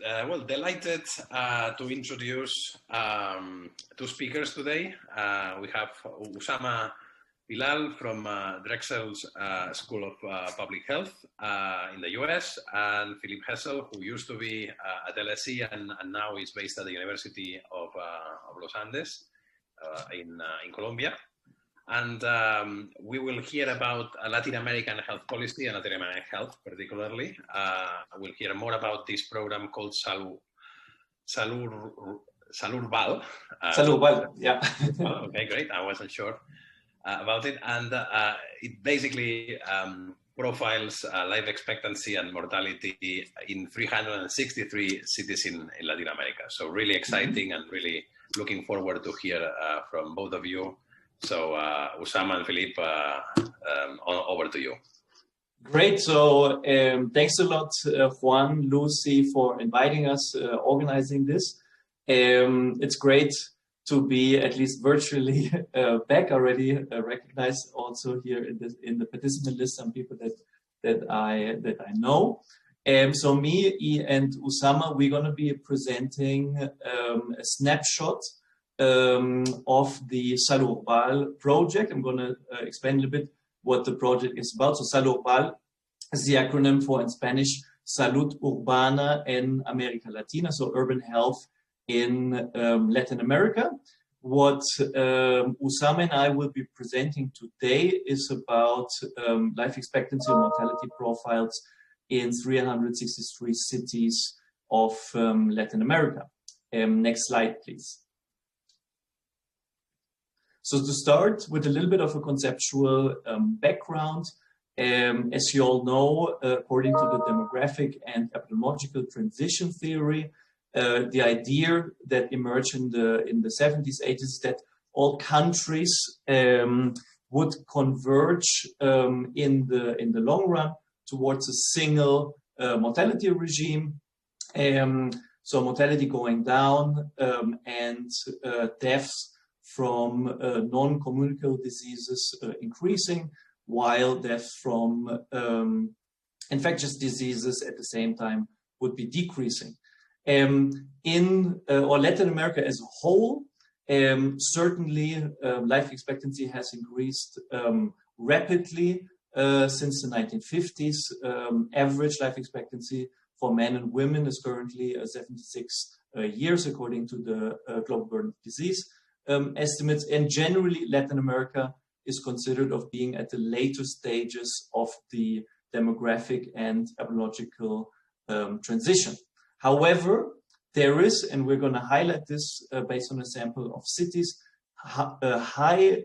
Well, delighted to introduce two speakers today. We have Usama Bilal from Drexel's School of Public Health in the US, and Philipp Hessel, who used to be at LSE and now is based at the University of Los Andes in Colombia. And we will hear about Latin American health policy and Latin American health particularly. We'll hear more about this program called SALURBAL. SALURBAL, yeah. Oh, okay, great. I wasn't sure about it. And it basically profiles life expectancy and mortality in 363 cities in Latin America. So really exciting and really looking forward to hear from both of you. So Usama and Philipp, over to you. Great. So thanks a lot, Juan, Lucy, for inviting us, organizing this. It's great to be at least virtually back already, recognized also here in the participant list, some people that I know. So me and Usama, we're going to be presenting a snapshot of the SALURBAL project. I'm going to explain a little bit what the project is about. So SALURBAL is the acronym for, in Spanish, Salud Urbana en América Latina, so urban health in Latin America. What Usama and I will be presenting today is about life expectancy and mortality profiles in 363 cities of Latin America. Next slide, please. So to start with a little bit of a conceptual background, as you all know, according to the demographic and epidemiological transition theory, the idea that emerged in the 70s, 80s is that all countries would converge in the long run towards a single mortality regime. So mortality going down and deaths from non-communicable diseases increasing, while deaths from infectious diseases at the same time would be decreasing. In Latin America as a whole, certainly life expectancy has increased rapidly since the 1950s. Average life expectancy for men and women is currently 76 years, according to the Global Burden of Disease estimates, and generally Latin America is considered of being at the later stages of the demographic and epidemiological transition. However, there is, and we're going to highlight this based on a sample of cities,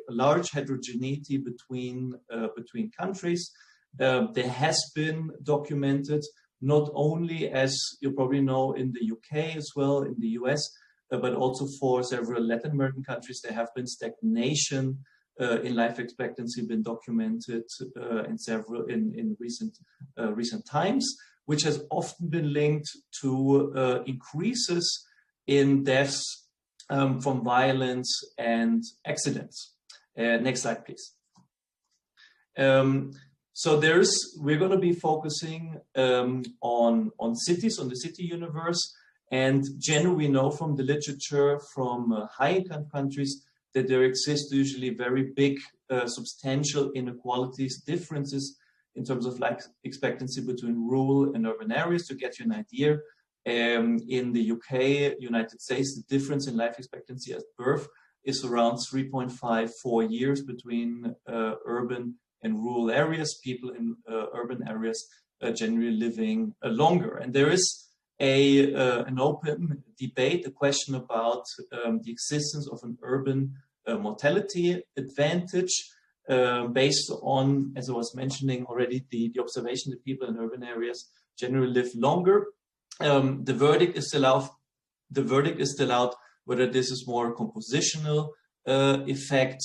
large heterogeneity between countries. There has been documented not only, as you probably know, in the UK as well, in the US, but also for several Latin American countries, there have been stagnation in life expectancy been documented in recent times, which has often been linked to increases in deaths from violence and accidents. Next slide, please. So we're going to be focusing on cities, on the city universe. And generally, we know from the literature from high-income countries that there exist usually very big, substantial inequalities, differences in terms of life expectancy between rural and urban areas. To get you an idea, in the UK, United States, the difference in life expectancy at birth is around 3.54 years between urban and rural areas. People in urban areas generally living longer. And there is an open debate, a question about the existence of an urban mortality advantage based on, as I was mentioning already, the observation that people in urban areas generally live longer. The verdict is still out whether this is more compositional effect,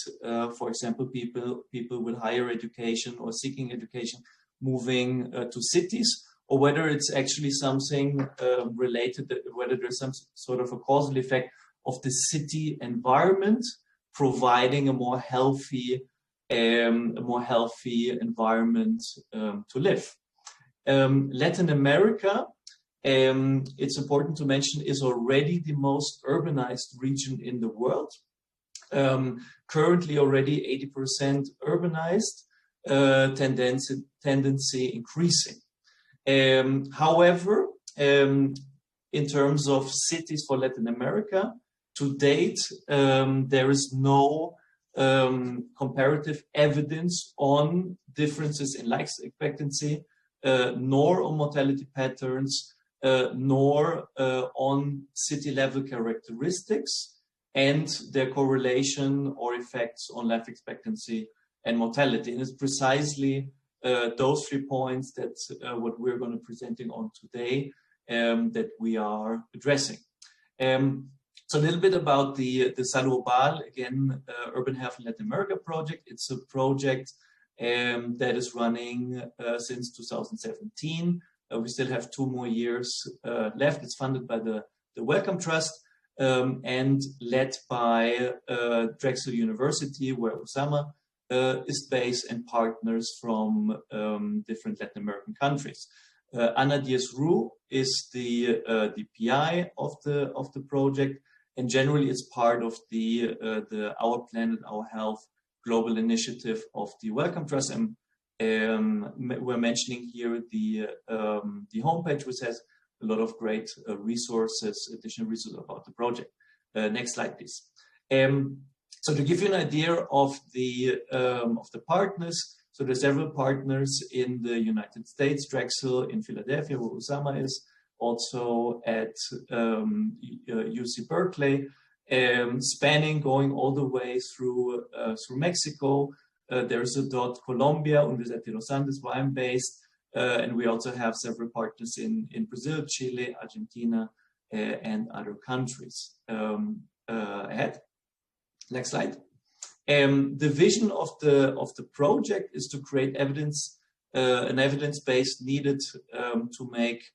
for example, people with higher education or seeking education moving to cities, or whether it's actually something related, whether there's some sort of a causal effect of the city environment providing a more healthy environment to live. Latin America it's important to mention, is already the most urbanized region in the world. Currently already 80% urbanized, tendency increasing. However, in terms of cities for Latin America, to date, there is no comparative evidence on differences in life expectancy, nor on mortality patterns, nor on city level characteristics and their correlation or effects on life expectancy and mortality. And it's precisely those 3 points that what we're going to be presenting on today that we are addressing. So a little bit about the SALURBAL, again, Urban Health in Latin America project. It's a project that is running since 2017. We still have 2 more years left. It's funded by the Wellcome Trust and led by Drexel University, where Usama is based, and partners from different Latin American countries. Ana Diaz-Ru is the PI of the project, and generally it's part of the Our Planet, Our Health global initiative of the Wellcome Trust. And we're mentioning here the homepage, which has a lot of great resources, additional resources about the project. Next slide, please. So to give you an idea of the partners, so there's several partners in the United States, Drexel in Philadelphia, where Usama is, also at UC Berkeley, spanning going all the way through Mexico. There's a dot Colombia, Universidad de los Andes, where I'm based, and we also have several partners in Brazil, Chile, Argentina, and other countries. Ahead. Next slide. The vision of the project is to create evidence, an evidence base needed to make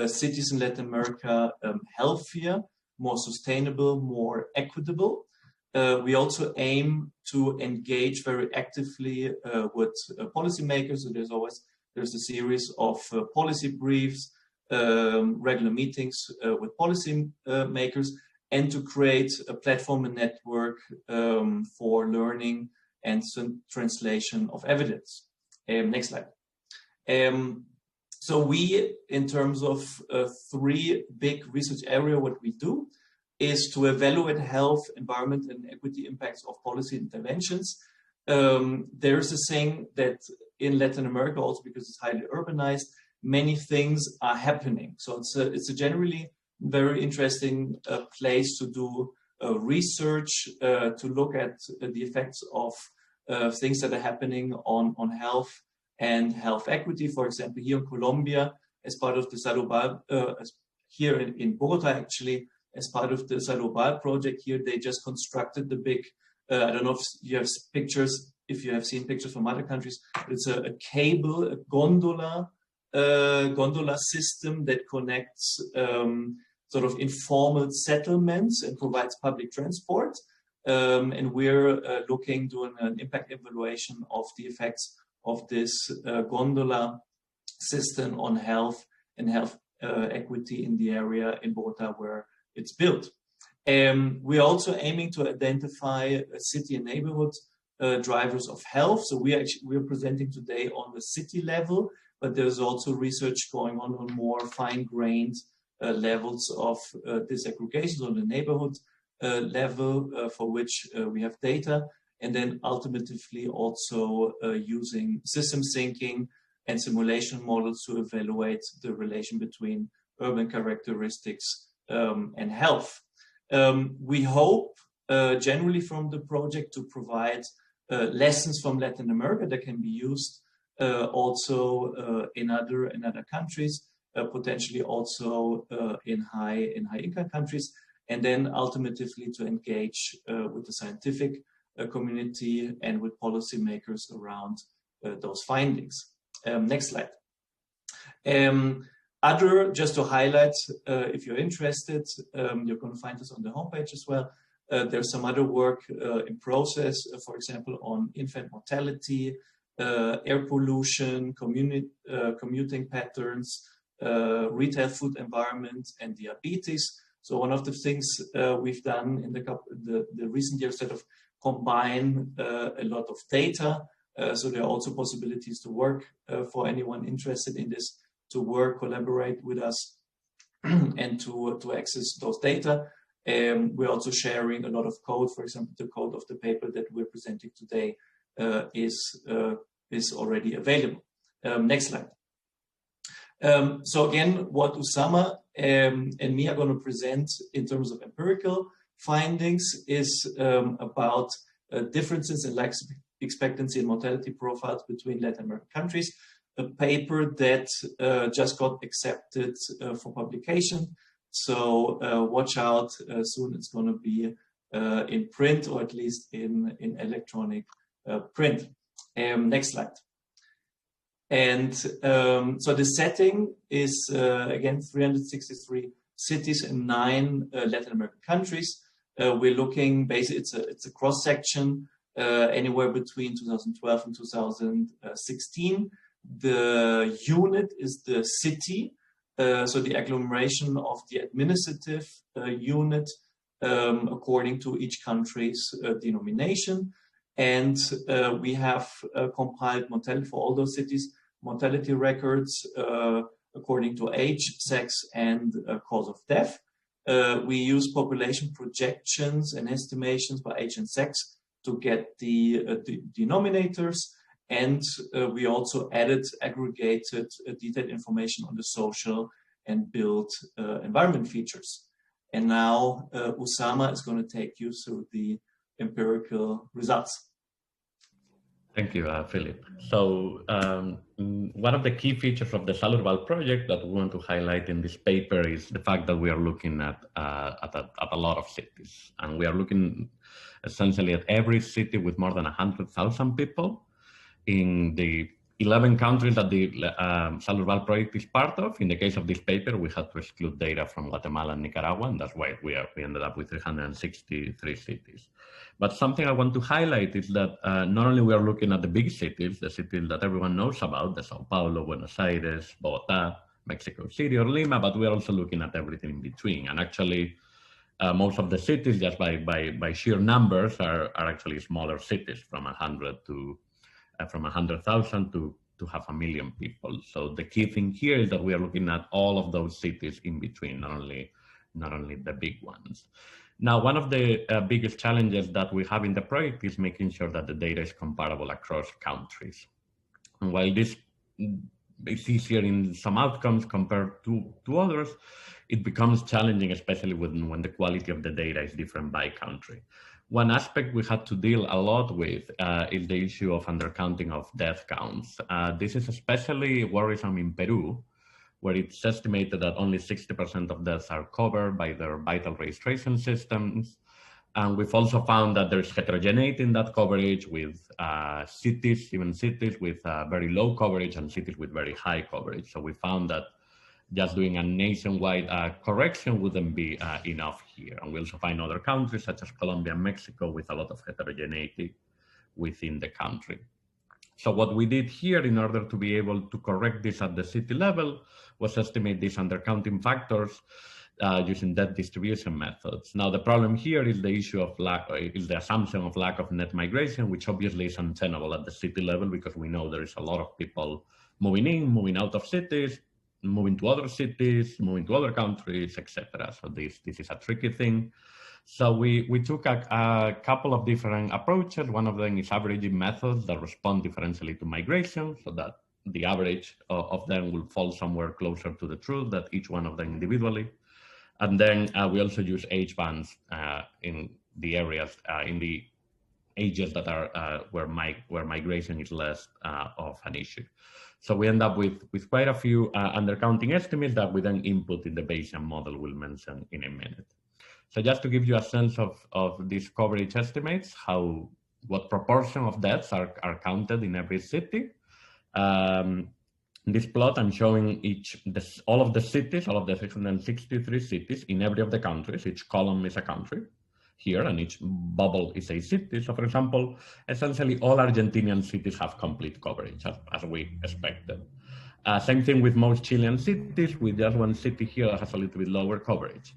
cities in Latin America healthier, more sustainable, more equitable. We also aim to engage very actively with policymakers. So there's a series of policy briefs, regular meetings with policy makers, and to create a platform and network for learning and translation of evidence. Next slide. So we, in terms of 3 big research areas, what we do is to evaluate health, environment, and equity impacts of policy interventions. There's a saying that in Latin America, also because it's highly urbanized, many things are happening. So it's a generally very interesting place to do research, to look at the effects of things that are happening on health and health equity. For example, here in Colombia, as part of the SALURBAL, here in Bogota, actually, as part of the SALURBAL project here, they just constructed the big, I don't know if you have pictures, if you have seen pictures from other countries, but it's a cable, a gondola system that connects sort of informal settlements and provides public transport. And we're doing an impact evaluation of the effects of this gondola system on health and health equity in the area in Bogota where it's built. We're also aiming to identify city and neighborhood drivers of health. So we're presenting today on the city level, but there's also research going on more fine-grained levels of disaggregations on the neighborhood level for which we have data, and then ultimately also using system thinking and simulation models to evaluate the relation between urban characteristics and health. We hope generally from the project to provide lessons from Latin America that can be used also in other countries, potentially also in high income countries, and then ultimately to engage with the scientific community and with policymakers around those findings. Next slide. Just to highlight, if you're interested, you're going to find this on the homepage as well. There's some other work in process, for example, on infant mortality, air pollution, commuting patterns, retail food environment, and diabetes. So one of the things we've done in the recent years sort of combine a lot of data. So there are also possibilities to work for anyone interested in this, to work, collaborate with us, and to access those data. We're also sharing a lot of code. For example, the code of the paper that we're presenting today is already available. Next slide. So again, what Usama and me are going to present in terms of empirical findings is about differences in life expectancy and mortality profiles between Latin American countries. A paper that just got accepted for publication. So watch out, soon it's going to be in print, or at least in electronic print. Next slide. And so the setting is, again, 363 cities in 9 Latin American countries. We're looking, basically, it's a cross-section anywhere between 2012 and 2016. The unit is the city, so the agglomeration of the administrative unit according to each country's denomination. And we have compiled mortality for all those cities, mortality records according to age, sex, and cause of death. We use population projections and estimations by age and sex to get the denominators. And we also added aggregated detailed information on the social and built environment features. And now Usama is going to take you through the empirical results. Thank you, Philip. So one of the key features of the SALURBAL project that we want to highlight in this paper is the fact that we are looking at a lot of cities. And we are looking essentially at every city with more than 100,000 people in the 11 countries that the SALURBAL project is part of. In the case of this paper, we had to exclude data from Guatemala and Nicaragua, and that's why we ended up with 363 cities. But something I want to highlight is that not only we are looking at the big cities, the cities that everyone knows about, the Sao Paulo, Buenos Aires, Bogota, Mexico City, or Lima, but we are also looking at everything in between. And actually, most of the cities, just by sheer numbers, are actually smaller cities, from 100,000 to 500,000 people. So the key thing here is that we are looking at all of those cities in between, not only the big ones. Now, one of the biggest challenges that we have in the project is making sure that the data is comparable across countries. And while this is easier in some outcomes compared to others, it becomes challenging, especially when the quality of the data is different by country. One aspect we had to deal a lot with is the issue of undercounting of death counts. This is especially worrisome in Peru, where it's estimated that only 60% of deaths are covered by their vital registration systems. And we've also found that there's heterogeneity in that coverage, with cities with very low coverage and cities with very high coverage. So we found that just doing a nationwide correction wouldn't be enough here. And we also find other countries such as Colombia and Mexico with a lot of heterogeneity within the country. So what we did here in order to be able to correct this at the city level was estimate these undercounting factors using death distribution methods. Now, the problem here is the issue of the assumption of lack of net migration, which obviously is untenable at the city level, because we know there is a lot of people moving in, moving out of cities, moving to other cities, moving to other countries, etc. So this is a tricky thing. So we took a couple of different approaches. One of them is averaging methods that respond differentially to migration, so that the average of them will fall somewhere closer to the truth than each one of them individually. And then we also use age bands in the areas, in the ages that are where migration is less of an issue. So we end up with quite a few undercounting estimates that we then input in the Bayesian model we'll mention in a minute. So just to give you a sense of these coverage estimates, what proportion of deaths are counted in every city. In this plot, I'm showing all of the cities, all of the 663 cities in every of the countries. Each column is a country here, and each bubble is a city. So for example, essentially all Argentinian cities have complete coverage, as we expected. Same thing with most Chilean cities, with just one city here that has a little bit lower coverage.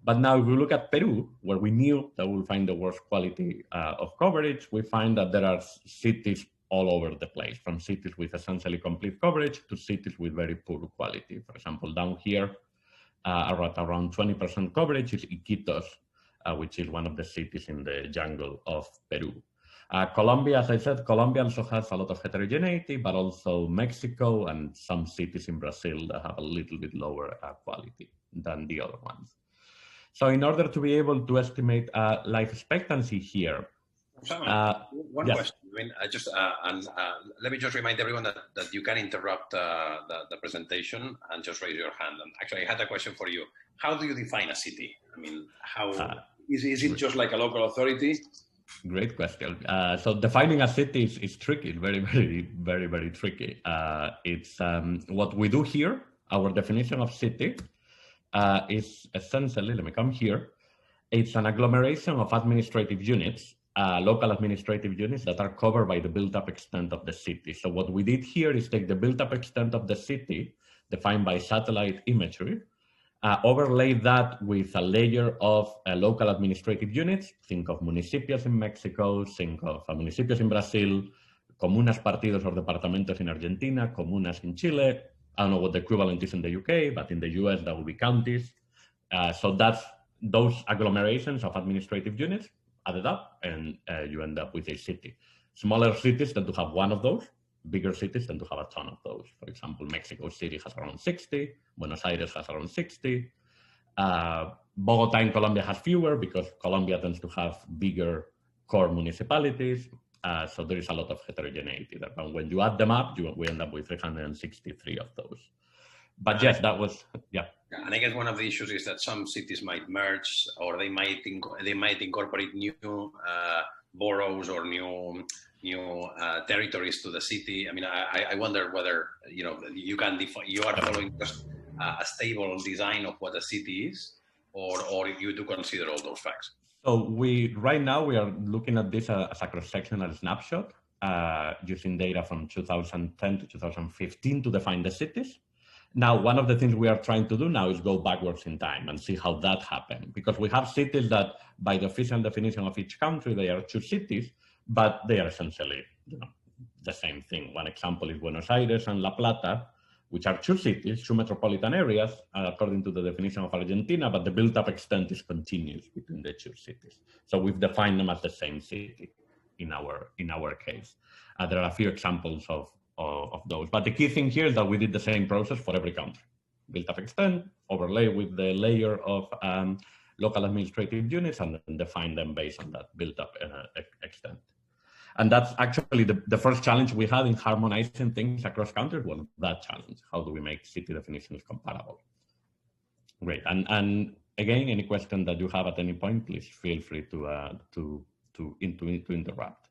But now if we look at Peru, where we knew that we'll find the worst quality of coverage, we find that there are cities all over the place, from cities with essentially complete coverage to cities with very poor quality. For example, down here, at around 20% coverage is Iquitos, which is one of the cities in the jungle of Peru. Colombia, as I said, Colombia also has a lot of heterogeneity, but also Mexico and some cities in Brazil that have a little bit lower quality than the other ones. So in order to be able to estimate life expectancy here, one yes. question. I mean, let me just remind everyone that you can interrupt the presentation and just raise your hand. And actually, I had a question for you. How do you define a city? I mean, how is it just like a local authority? Great question. So defining a city is tricky, very tricky. It's what we do here. Our definition of city is essentially, let me come here. It's an agglomeration of administrative units, local administrative units that are covered by the built-up extent of the city. So what we did here is take the built-up extent of the city, defined by satellite imagery, overlay that with a layer of local administrative units. Think of municipios in Mexico, think of municipios in Brazil, comunas, partidos, or departamentos in Argentina, comunas in Chile. I don't know what the equivalent is in the UK, but in the US, that would be counties. So that's those agglomerations of administrative units added up, and you end up with a city. Smaller cities tend to have one of those. Bigger cities tend to have a ton of those. For example, Mexico City has around 60, Buenos Aires has around 60. Bogota in Colombia has fewer because Colombia tends to have bigger core municipalities. So there is a lot of heterogeneity there. But when you add them up, we end up with 363 of those. But yes, that was, yeah. And I guess one of the issues is that some cities might merge, or they might incorporate new boroughs or new territories to the city. I mean, I wonder whether you are following just a stable design of what a city is, or you do consider all those facts. So right now we are looking at this as a cross-sectional snapshot using data from 2010 to 2015 to define the cities. Now, one of the things we are trying to do now is go backwards in time and see how that happened, because we have cities that, by the official definition of each country, they are two cities, but they are essentially, the same thing. One example is Buenos Aires and La Plata, which are two cities, two metropolitan areas, according to the definition of Argentina, but the built-up extent is continuous between the two cities. So we've defined them as the same city in our case. There are a few examples of those, but the key thing here is that we did the same process for every country. Built-up extent, overlay with the layer of local administrative units, and then define them based on that built-up extent. And that's actually the first challenge we had in harmonizing things across countries, was that challenge. How do we make city definitions comparable? Great. And again, any question that you have at any point, please feel free to interrupt.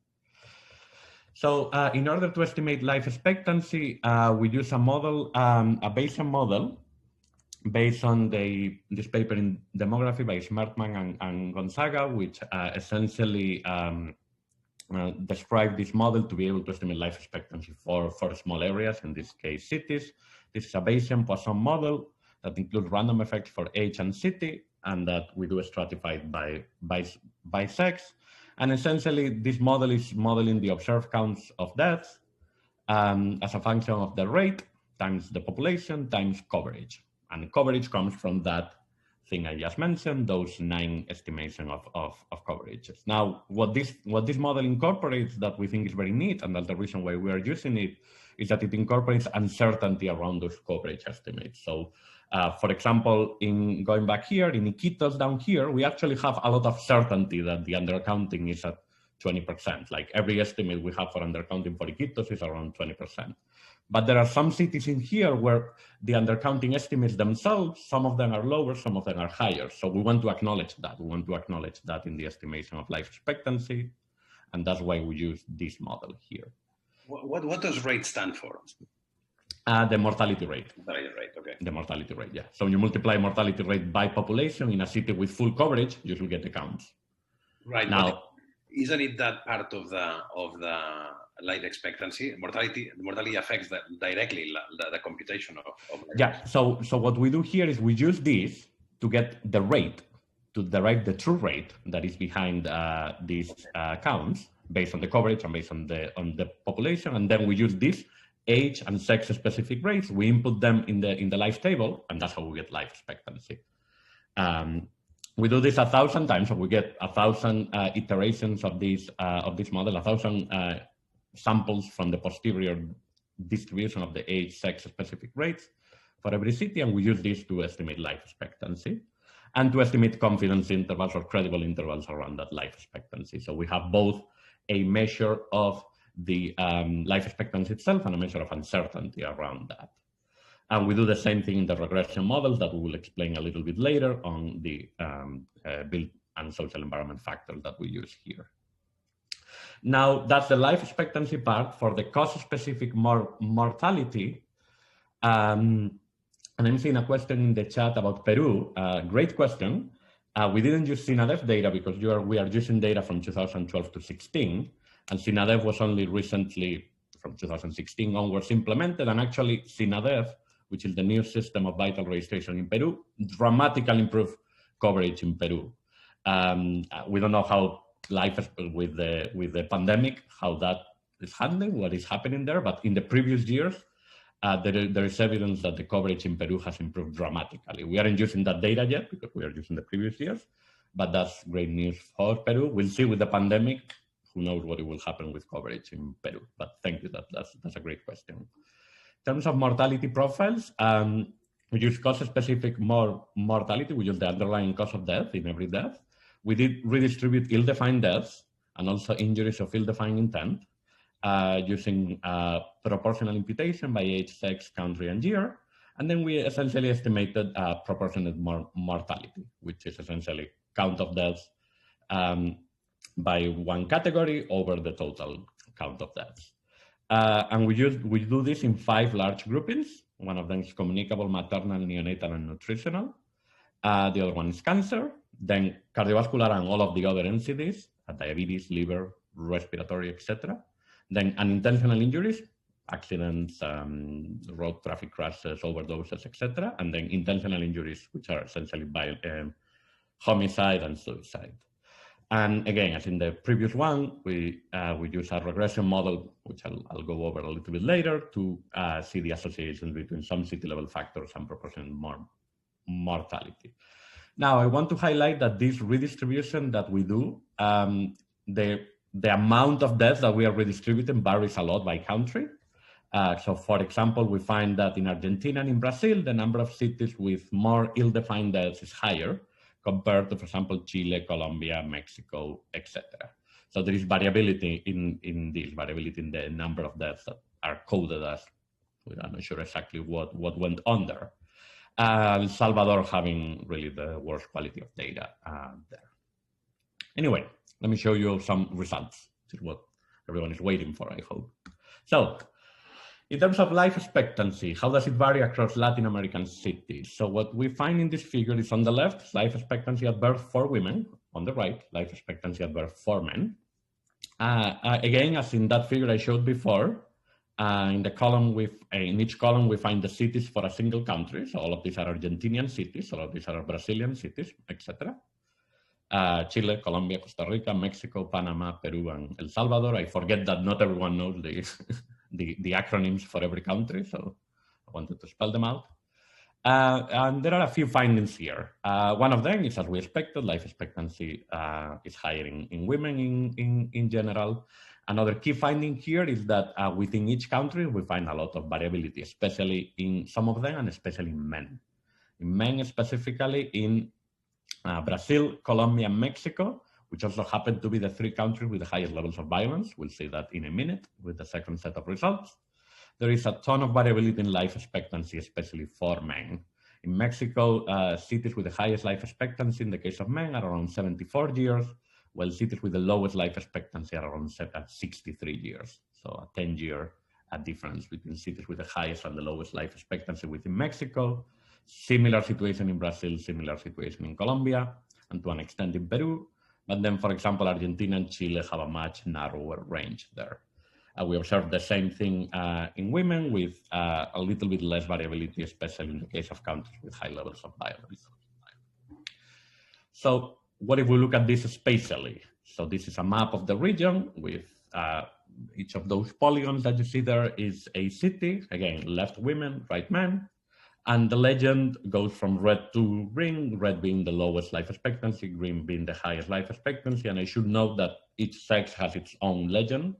So in order to estimate life expectancy, we use a model, a Bayesian model, based on this paper in demography by Smartman and Gonzaga, which essentially describe this model to be able to estimate life expectancy for small areas, in this case cities. This is a Bayesian Poisson model that includes random effects for age and city, and that we do stratified by sex. And essentially, this model is modeling the observed counts of deaths as a function of the rate times the population times coverage. And coverage comes from that thing I just mentioned, those 9 estimation of coverages. Now, what this model incorporates that we think is very neat, and that's the reason why we are using it, is that it incorporates uncertainty around those coverage estimates. So, for example, in going back here, in Iquitos down here, we actually have a lot of certainty that the undercounting is at 20%. Like every estimate we have for undercounting for Iquitos is around 20%. But there are some cities in here where the undercounting estimates themselves, some of them are lower, some of them are higher. So we want to acknowledge that. We want to acknowledge that in the estimation of life expectancy. And that's why we use this model here. What does rate stand for? The mortality rate. Mortality rate, okay. The mortality rate, yeah. So you multiply mortality rate by population in a city with full coverage, you will get the counts. Right. Now, isn't it that part of the life expectancy. Mortality affects directly the computation of life. Yeah, so what we do here is we use this to get the rate, to derive the true rate that is behind these counts based on the coverage and based on the population, and then we use this age and sex specific rates. We input them in the life table, and that's how we get life expectancy. We do this 1,000 times, so we get 1,000 iterations of this model, 1,000 samples from the posterior distribution of the age, sex specific rates for every city, and we use this to estimate life expectancy and to estimate confidence intervals or credible intervals around that life expectancy. So we have both a measure of the life expectancy itself and a measure of uncertainty around that. And we do the same thing in the regression models that we will explain a little bit later on the built and social environment factors that we use here. Now, that's the life expectancy part. For the cause-specific mortality, and I'm seeing a question in the chat about Peru. Great question. We didn't use SINADEF data because we are using data from 2012 to 16, and SINADEF was only recently, from 2016 onwards, implemented, and actually SINADEF, which is the new system of vital registration in Peru, dramatically improved coverage in Peru. We don't know how life is with the pandemic, how that is handling, what is happening there, but in the previous years, there is evidence that the coverage in Peru has improved dramatically. We aren't using that data yet because we are using the previous years, but that's great news for Peru. We'll see with the pandemic, who knows what will happen with coverage in Peru, but thank you, that's a great question. In terms of mortality profiles, we use cause-specific mortality. We use the underlying cause of death in every death. We did redistribute ill-defined deaths and also injuries of ill-defined intent using proportional imputation by age, sex, country, and year. And then we essentially estimated proportionate mortality, which is essentially count of deaths by one category over the total count of deaths. And we do this in 5 large groupings. One of them is communicable, maternal, neonatal, and nutritional. The other one is cancer, then cardiovascular and all of the other NCDs, diabetes, liver, respiratory, etc. Then unintentional injuries, accidents, road traffic crashes, overdoses, etc. And then intentional injuries, which are essentially by homicide and suicide. And again, as in the previous one, we use a regression model, which I'll go over a little bit later, to see the association between some city level factors and proportionate mortality. Now, I want to highlight that this redistribution that we do, the amount of deaths that we are redistributing varies a lot by country. So for example, we find that in Argentina and in Brazil, the number of cities with more ill-defined deaths is higher compared to, for example, Chile, Colombia, Mexico, etc. So there is variability in this, variability in the number of deaths that are coded as, I'm not sure exactly what went on there. El Salvador having really the worst quality of data there. Anyway, let me show you some results. This is what everyone is waiting for, I hope. So, in terms of life expectancy, how does it vary across Latin American cities? So what we find in this figure is on the left, life expectancy at birth for women. On the right, life expectancy at birth for men. Again, as in that figure I showed before, in each column we find the cities for a single country. So all of these are Argentinian cities, all of these are Brazilian cities, etc. Chile, Colombia, Costa Rica, Mexico, Panama, Peru, and El Salvador. I forget that not everyone knows the acronyms for every country, so I wanted to spell them out. And there are a few findings here. One of them is, as we expected, life expectancy is higher in women in general. Another key finding here is that within each country, we find a lot of variability, especially in some of them and especially in men. In men, specifically in Brazil, Colombia, and Mexico, which also happen to be the 3 countries with the highest levels of violence. We'll see that in a minute with the second set of results. There is a ton of variability in life expectancy, especially for men. In Mexico, cities with the highest life expectancy in the case of men are around 74 years, while cities with the lowest life expectancy are around 63 years. So a 10-year difference between cities with the highest and the lowest life expectancy within Mexico. Similar situation in Brazil, similar situation in Colombia, and to an extent in Peru. But then, for example, Argentina and Chile have a much narrower range there. We observe the same thing in women with a little bit less variability, especially in the case of countries with high levels of violence. So what if we look at this spatially? So this is a map of the region with each of those polygons that you see there is a city, again, left women, right men. And the legend goes from red to green, red being the lowest life expectancy, green being the highest life expectancy. And I should note that each sex has its own legend.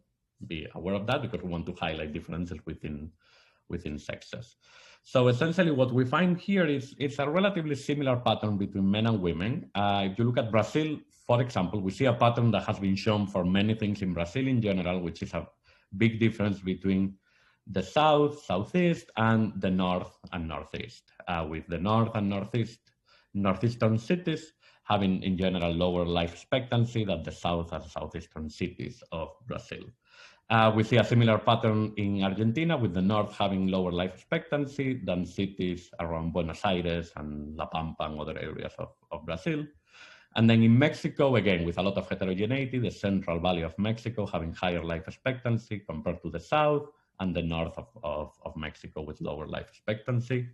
Be aware of that because we want to highlight differences within sexes. So essentially what we find here is it's a relatively similar pattern between men and women. If you look at Brazil, for example, we see a pattern that has been shown for many things in Brazil in general, which is a big difference between the south, southeast, and the north and northeast, with the north and northeastern cities having in general lower life expectancy than the south and southeastern cities of Brazil. We see a similar pattern in Argentina, with the north having lower life expectancy than cities around Buenos Aires and La Pampa and other areas of Brazil. And then in Mexico, again, with a lot of heterogeneity, the Central Valley of Mexico having higher life expectancy compared to the south, and the north of Mexico with lower life expectancy.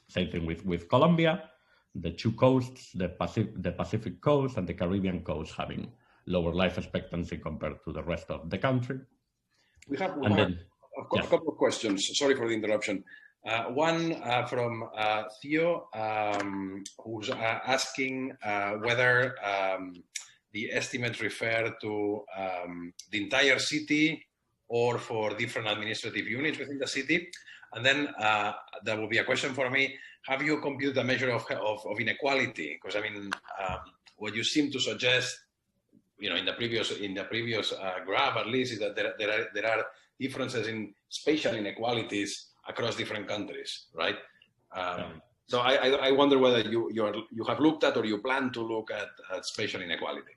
Same thing with Colombia, the two coasts, the Pacific coast and the Caribbean coast having lower life expectancy compared to the rest of the country. We have a couple of questions. Sorry for the interruption. One from Theo, who's asking whether the estimates refer to the entire city or for different administrative units within the city. And then there will be a question for me. Have you computed a measure of inequality? Because I mean, what you seem to suggest, you know, in the previous graph at least, is that there are differences in spatial inequalities across different countries, right? So I wonder whether you have looked at or you plan to look at spatial inequality.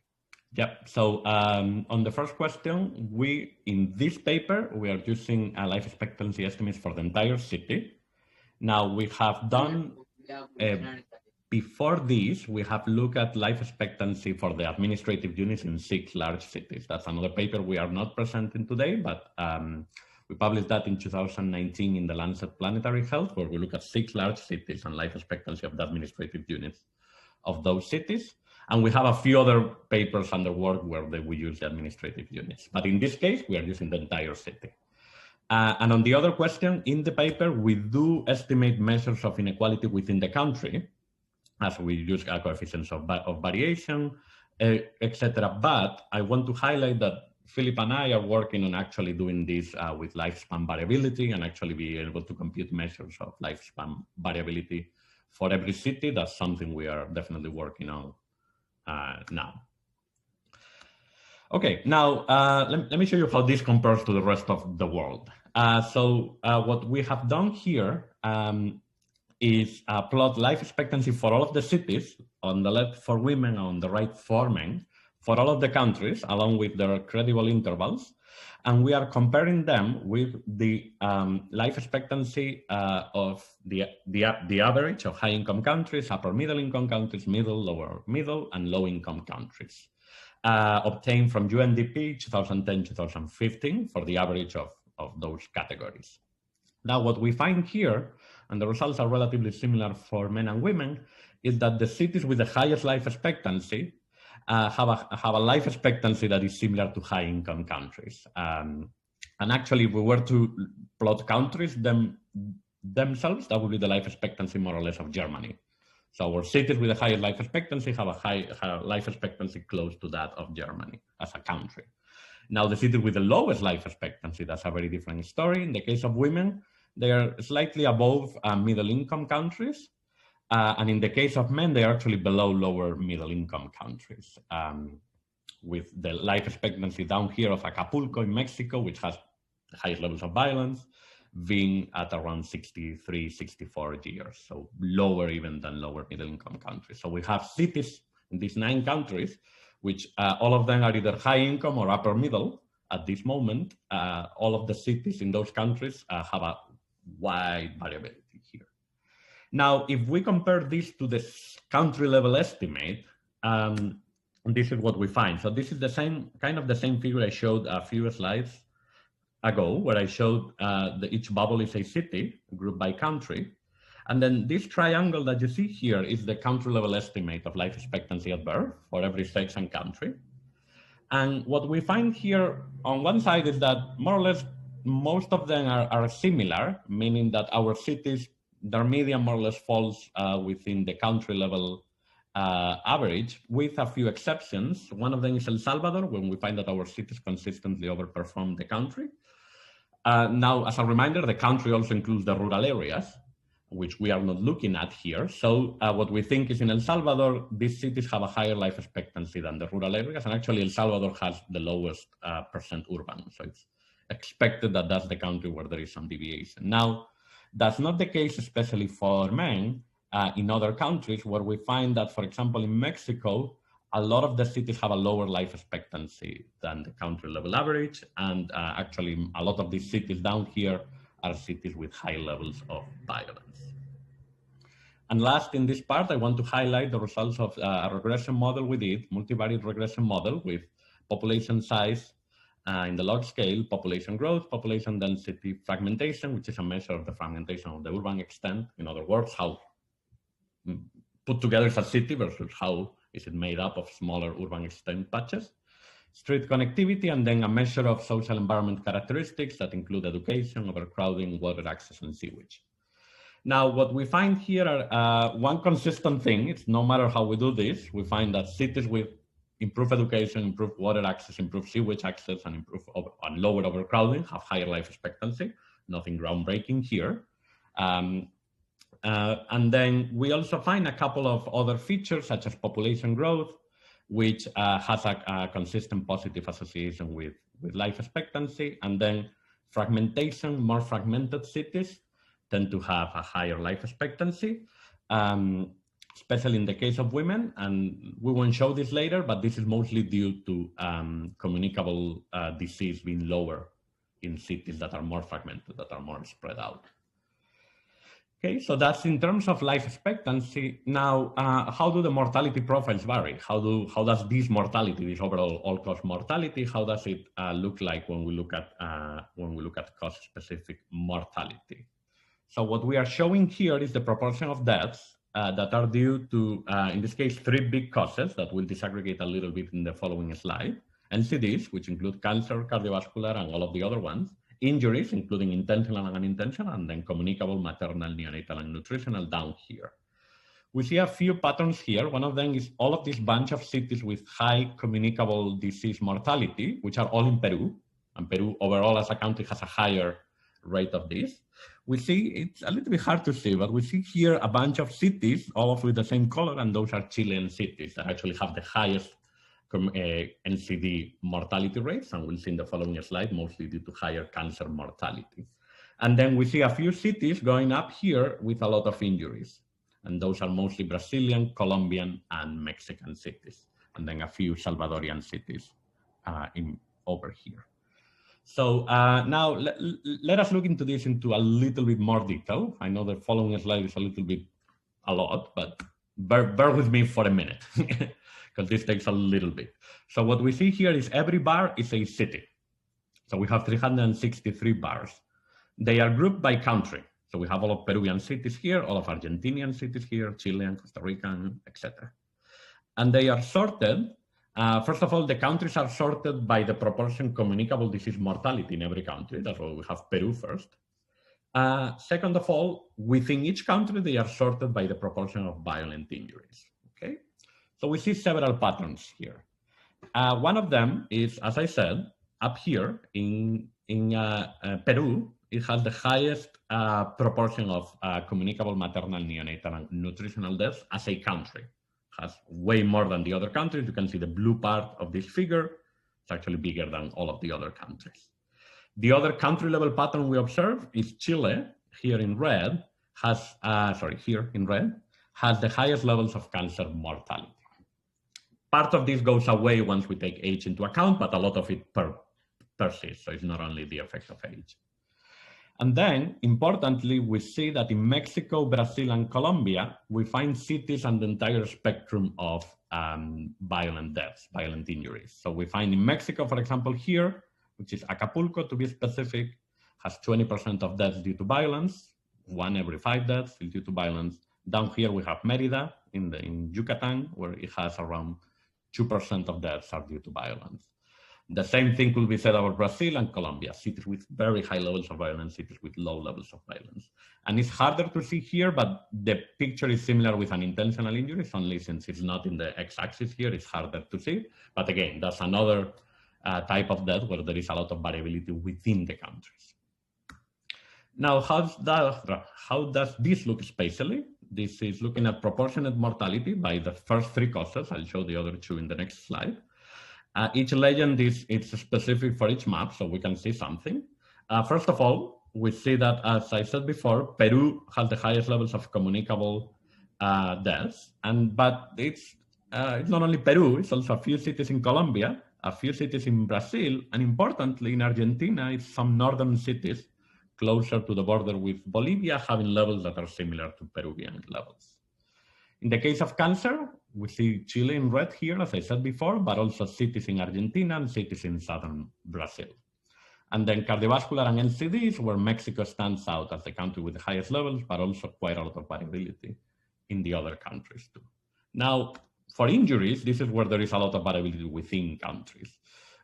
Yep. So on the first question, in this paper, we are using life expectancy estimates for the entire city. Now we have done, before this, we have looked at life expectancy for the administrative units in 6 large cities. That's another paper we are not presenting today, but we published that in 2019 in the Lancet Planetary Health, where we look at 6 large cities and life expectancy of the administrative units of those cities. And we have a few other papers under work where we use the administrative units. But in this case, we are using the entire city. And on the other question, in the paper, we do estimate measures of inequality within the country, as we use coefficients of variation, etc. But I want to highlight that Philipp and I are working on actually doing this with lifespan variability and actually be able to compute measures of lifespan variability for every city. That's something we are definitely working on now. Okay, now let me show you how this compares to the rest of the world. So what we have done here is plot life expectancy for all of the cities, on the left for women, on the right for men, for all of the countries, along with their credible intervals. And we are comparing them with the life expectancy of the average of high-income countries, upper middle-income countries, middle, lower middle, and low-income countries, obtained from UNDP 2010-2015 for the average of those categories. Now, what we find here, and the results are relatively similar for men and women, is that the cities with the highest life expectancy have a life expectancy that is similar to high-income countries. And actually, if we were to plot countries themselves, that would be the life expectancy more or less of Germany. So our cities with the highest life expectancy have a life expectancy close to that of Germany as a country. Now, the cities with the lowest life expectancy, that's a very different story. In the case of women, they are slightly above middle-income countries. And in the case of men, they are actually below lower middle-income countries, with the life expectancy down here of Acapulco in Mexico, which has the highest levels of violence, being at around 63, 64 years, so lower even than lower middle-income countries. So we have cities in these 9 countries, which all of them are either high income or upper middle at this moment. All of the cities in those countries have a wide variability here. Now, if we compare this to the country level estimate, this is what we find. So this is the same, kind of the same figure I showed a few slides ago, where I showed each bubble is a city grouped by country. And then this triangle that you see here is the country level estimate of life expectancy at birth for every sex and country. And what we find here on one side is that more or less most of them are similar, meaning that our cities, their median more or less falls within the country level average, with a few exceptions. One of them is El Salvador, when we find that our cities consistently overperform the country. Now, as a reminder, the country also includes the rural areas, which we are not looking at here. So what we think is in El Salvador, these cities have a higher life expectancy than the rural areas. And actually El Salvador has the lowest percent urban. So it's expected that that's the country where there is some deviation. Now, that's not the case, especially for men, in other countries where we find that, for example, in Mexico, a lot of the cities have a lower life expectancy than the country level average. And actually a lot of these cities down here are cities with high levels of violence. And last in this part, I want to highlight the results of a regression model we did, multivariate regression model with population size in the log scale, population growth, population density fragmentation, which is a measure of the fragmentation of the urban extent. In other words, how put together is a city versus how is it made up of smaller urban extent patches. Street connectivity, and then a measure of social environment characteristics that include education, overcrowding, water access, and sewage. Now, what we find here are one consistent thing. It's no matter how we do this, we find that cities with improved education, improved water access, improved sewage access, and and lower overcrowding have higher life expectancy. Nothing groundbreaking here. And then we also find a couple of other features, such as population growth, which has a consistent positive association with life expectancy. And then fragmentation, more fragmented cities tend to have a higher life expectancy, especially in the case of women. And we won't show this later, but this is mostly due to communicable disease being lower in cities that are more fragmented, that are more spread out. Okay, so that's in terms of life expectancy. Now, how do the mortality profiles vary? How does this mortality, this overall all-cause mortality, how does it look like when we look at cause-specific mortality? So what we are showing here is the proportion of deaths that are due to, in this case, 3 big causes that we'll disaggregate a little bit in the following slide. NCDs, which include cancer, cardiovascular, and all of the other ones. Injuries, including intentional and unintentional, and then communicable, maternal, neonatal, and nutritional down here. We see a few patterns here. One of them is all of this bunch of cities with high communicable disease mortality, which are all in Peru. And Peru overall as a country has a higher rate of this. We see, it's a little bit hard to see, but we see here a bunch of cities, all of with the same color, and those are Chilean cities that actually have the highest NCD mortality rates, and we'll see in the following slide, mostly due to higher cancer mortality. And then we see a few cities going up here with a lot of injuries, and those are mostly Brazilian, Colombian, and Mexican cities, and then a few Salvadorian cities over here. So now let us look into this into a little bit more detail. I know the following slide is a lot, but bear with me for a minute. Because this takes a little bit. So what we see here is every bar is a city. So we have 363 bars. They are grouped by country. So we have all of Peruvian cities here, all of Argentinian cities here, Chilean, Costa Rican, etc. And they are sorted. First of all, the countries are sorted by the proportion communicable disease mortality in every country. That's why we have Peru first. Second of all, within each country, they are sorted by the proportion of violent injuries. Okay. So we see several patterns here. One of them is, as I said, up here in Peru, it has the highest proportion of communicable maternal, neonatal, and nutritional deaths as a country. It has way more than the other countries. You can see the blue part of this figure. It's actually bigger than all of the other countries. The other country level pattern we observe is Chile, here in red, has the highest levels of cancer mortality. Part of this goes away once we take age into account, but a lot of it persists. So it's not only the effect of age. And then, importantly, we see that in Mexico, Brazil, and Colombia, we find cities and the entire spectrum of violent deaths, violent injuries. So we find in Mexico, for example, here, which is Acapulco, to be specific, has 20% of deaths due to violence. 1 every 5 deaths is due to violence. Down here we have Merida in Yucatan, where it has around 2% of deaths are due to violence. The same thing could be said about Brazil and Colombia, cities with very high levels of violence, cities with low levels of violence. And it's harder to see here, but the picture is similar with unintentional injuries, only since it's not in the x-axis here, it's harder to see. But again, that's another type of death where there is a lot of variability within the countries. Now, how does this look spatially? This is looking at proportionate mortality by the first 3 causes. I'll show the other 2 in the next slide. Each legend it's specific for each map, so we can see something. First of all, we see that, as I said before, Peru has the highest levels of communicable deaths, but it's not only Peru, it's also a few cities in Colombia, a few cities in Brazil, and importantly in Argentina, it's some northern cities closer to the border with Bolivia having levels that are similar to Peruvian levels. In the case of cancer, we see Chile in red here, as I said before, but also cities in Argentina and cities in southern Brazil. And then cardiovascular and NCDs, where Mexico stands out as the country with the highest levels, but also quite a lot of variability in the other countries too. Now, for injuries, this is where there is a lot of variability within countries.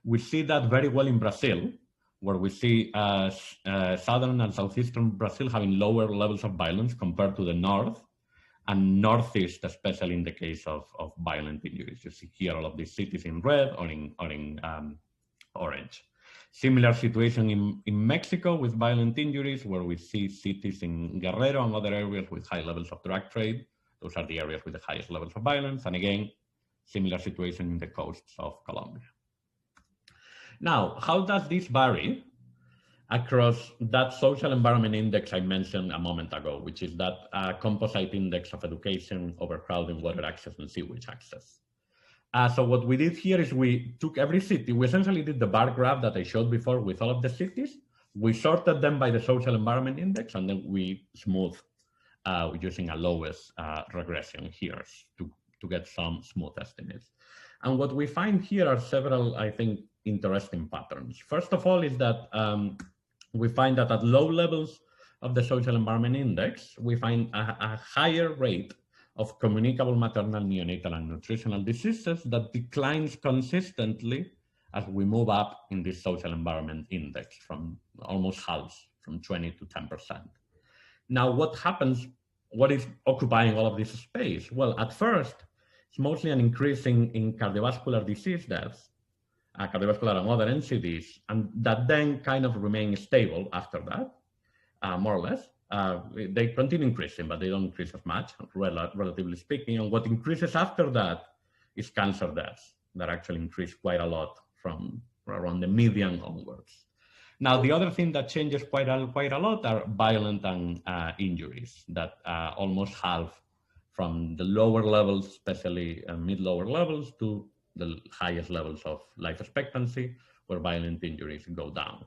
We see that very well in Brazil, where we see southern and southeastern Brazil having lower levels of violence compared to the north, and northeast, especially in the case of violent injuries. You see here all of these cities in red or in orange. Similar situation in Mexico with violent injuries, where we see cities in Guerrero and other areas with high levels of drug trade. Those are the areas with the highest levels of violence. And again, similar situation in the coasts of Colombia. Now, how does this vary across that social environment index I mentioned a moment ago, which is that composite index of education, overcrowding, water access, and sewage access? So what we did here is we took every city, we essentially did the bar graph that I showed before with all of the cities. We sorted them by the social environment index, and then we smoothed using a lowest regression here to get some smooth estimates. And what we find here are several, I think, interesting patterns. First of all is that we find that at low levels of the social environment index, we find a higher rate of communicable maternal, neonatal, and nutritional diseases that declines consistently as we move up in this social environment index from almost halves, from 20 to 10%. Now, what happens, what is occupying all of this space? Well, at first, it's mostly an increase in cardiovascular disease deaths, cardiovascular and other NCDs, and that then kind of remain stable after that, more or less. They continue increasing, but they don't increase as much, relatively speaking. And what increases after that is cancer deaths that actually increase quite a lot from around the median onwards. Now, the other thing that changes quite a lot are violent and injuries that almost halve from the lower levels, especially mid-lower levels, to the highest levels of life expectancy, where violent injuries go down.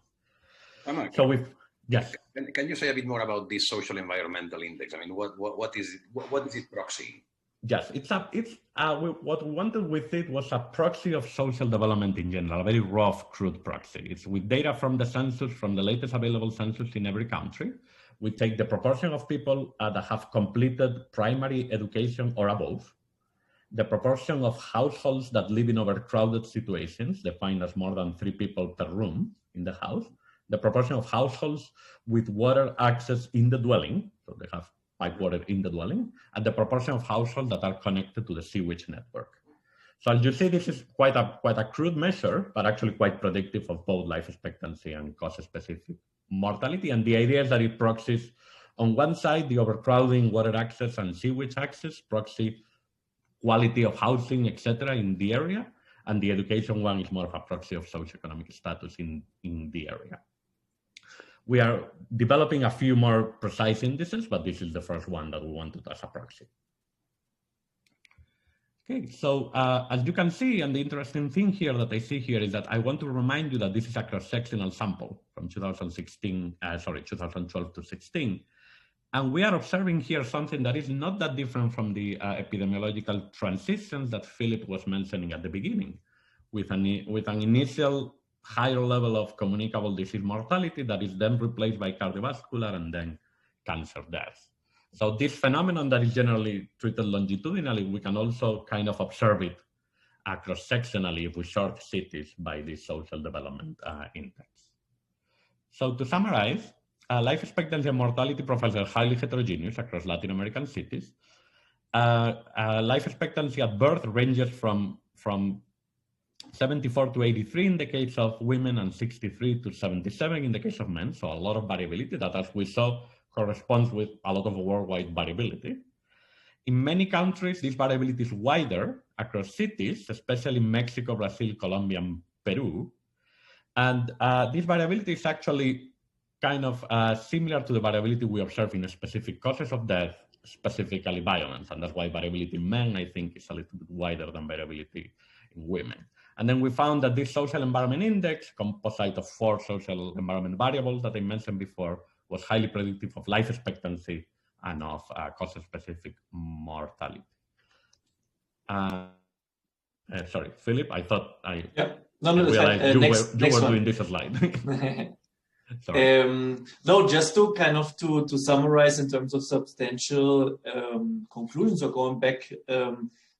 So we've, yes. Can you say a bit more about this social environmental index? I mean, what is it proxying? Yes, what we wanted with it was a proxy of social development in general, a very rough, crude proxy. It's with data from the census, from the latest available census in every country. We take the proportion of people that have completed primary education or above, the proportion of households that live in overcrowded situations, defined as more than 3 people per room in the house, the proportion of households with water access in the dwelling, so they have pipe water in the dwelling, and the proportion of households that are connected to the sewage network. So as you see, this is quite a crude measure, but actually quite predictive of both life expectancy and cause-specific mortality. And the idea is that it proxies, on one side, the overcrowding, water access, and sewage access, proxy quality of housing, etc., in the area, and the education one is more of a proxy of socioeconomic status in the area. We are developing a few more precise indices, but this is the first one that we wanted as a proxy. Okay, so as you can see, and the interesting thing here that I see here is that I want to remind you that this is a cross-sectional sample from 2012 to 16. And we are observing here something that is not that different from the epidemiological transitions that Philipp was mentioning at the beginning, with an initial higher level of communicable disease mortality that is then replaced by cardiovascular and then cancer death. So this phenomenon that is generally treated longitudinally, we can also kind of observe it cross-sectionally if we sort cities by the social development index. So to summarize, life expectancy and mortality profiles are highly heterogeneous across Latin American cities. Life expectancy at birth ranges from 74 to 83 in the case of women and 63 to 77 in the case of men. So a lot of variability that, as we saw, corresponds with a lot of worldwide variability. In many countries, this variability is wider across cities, especially Mexico, Brazil, Colombia, and Peru. And this variability is actually kind of similar to the variability we observe in specific causes of death, specifically violence. And that's why variability in men, I think, is a little bit wider than variability in women. And then we found that this social environment index, composite of 4 social environment variables that I mentioned before, was highly predictive of life expectancy and of cause-specific mortality. Sorry, Philip, I thought I realized you were doing this slide. No, just to kind of to summarize in terms of substantial conclusions, or going back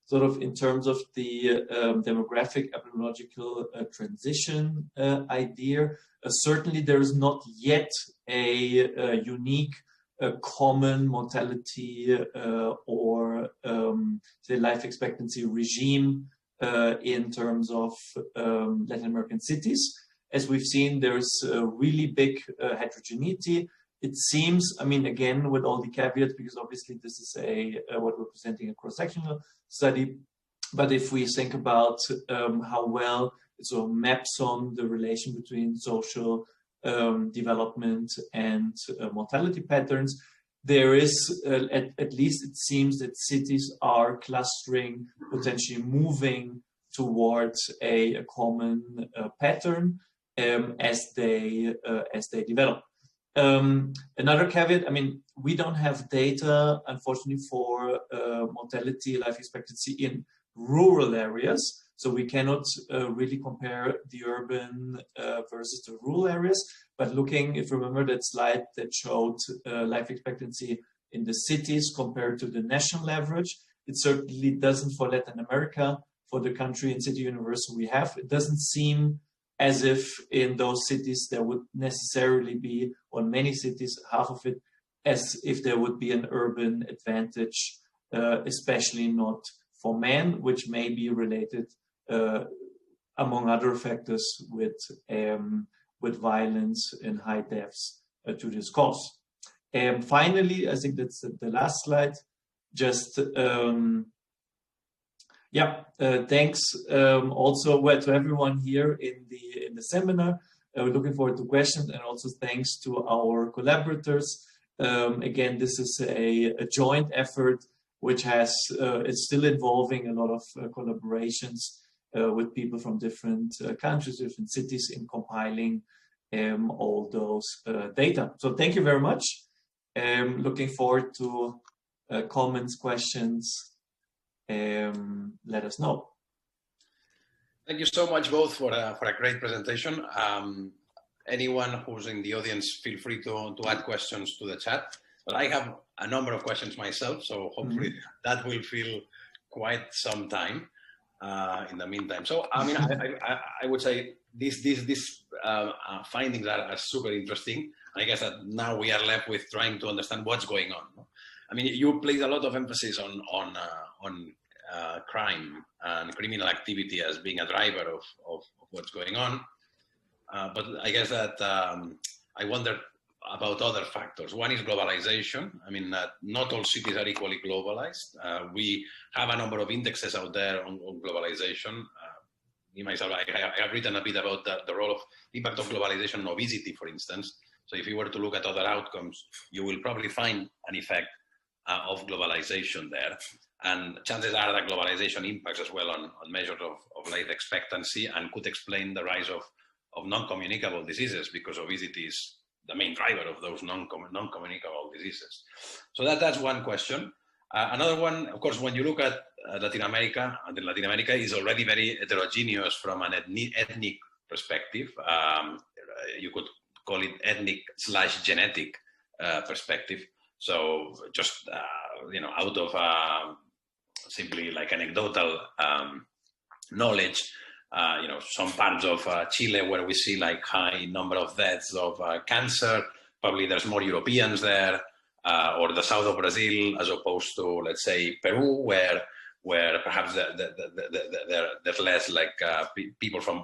sort of in terms of the demographic epidemiological transition idea. Certainly there is not yet a unique common mortality or say life expectancy regime in terms of Latin American cities. As we've seen, there's a really big heterogeneity. It seems, I mean, again, with all the caveats, because obviously this is what we're presenting a cross-sectional study. But if we think about how well it sort of maps on the relation between social development and mortality patterns, there is, at least it seems that cities are clustering, potentially moving towards a common pattern as they develop. Another caveat, I mean, we don't have data, unfortunately, for mortality, life expectancy in rural areas. So we cannot really compare the urban versus the rural areas. But looking, if you remember that slide that showed life expectancy in the cities compared to the national average, it certainly doesn't for Latin America, for the country and city universe we have. It doesn't seem as if in those cities there would necessarily be, or many cities, half of it, as if there would be an urban advantage, especially not for men, which may be related, among other factors, with violence and high deaths to this cause. And finally, I think that's the last slide. Just thanks also to everyone here in the seminar. We're looking forward to questions, and also thanks to our collaborators. Again, this is a joint effort which is still involving a lot of collaborations with people from different countries, different cities, in compiling all those data. So thank you very much. Looking forward to comments, questions. Let us know. Thank you so much both for a great presentation. Anyone who's in the audience, feel free to add questions to the chat. But I have a number of questions myself, so hopefully that will fill quite some time in the meantime. So I mean, I would say these findings are super interesting. I guess that now we are left with trying to understand what's going on. I mean, you place a lot of emphasis on crime and criminal activity as being a driver of what's going on. But I guess that I wonder about other factors. One is globalization. I mean, not all cities are equally globalized. We have a number of indexes out there on globalization. Me, myself, I have written a bit about the role of the impact of globalization on obesity, for instance. So if you were to look at other outcomes, you will probably find an effect of globalization there. And chances are that globalization impacts as well on measures of life expectancy, and could explain the rise of non-communicable diseases, because obesity is the main driver of those non-communicable diseases. So that's one question. Another one, of course, when you look at Latin America, and Latin America is already very heterogeneous from an ethnic perspective. You could call it ethnic/genetic perspective. So just out of simply like anecdotal knowledge, some parts of Chile where we see like high number of deaths of cancer, probably there's more Europeans there, or the south of Brazil as opposed to, let's say, Peru, where perhaps there's less like people from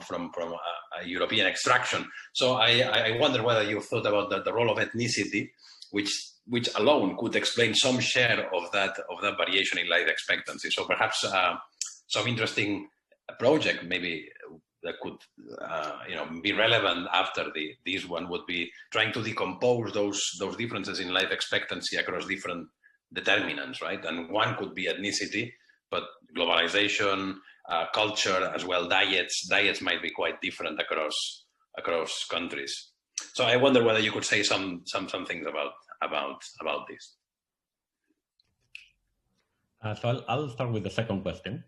European extraction. So I wonder whether you've thought about the role of ethnicity, which alone could explain some share of that variation in life expectancy. So perhaps some interesting project maybe that could be relevant after this one would be trying to decompose those differences in life expectancy across different determinants, right? And one could be ethnicity, but globalization, culture as well, diets might be quite different across countries. So I wonder whether you could say some things about this. So I'll start with the second question.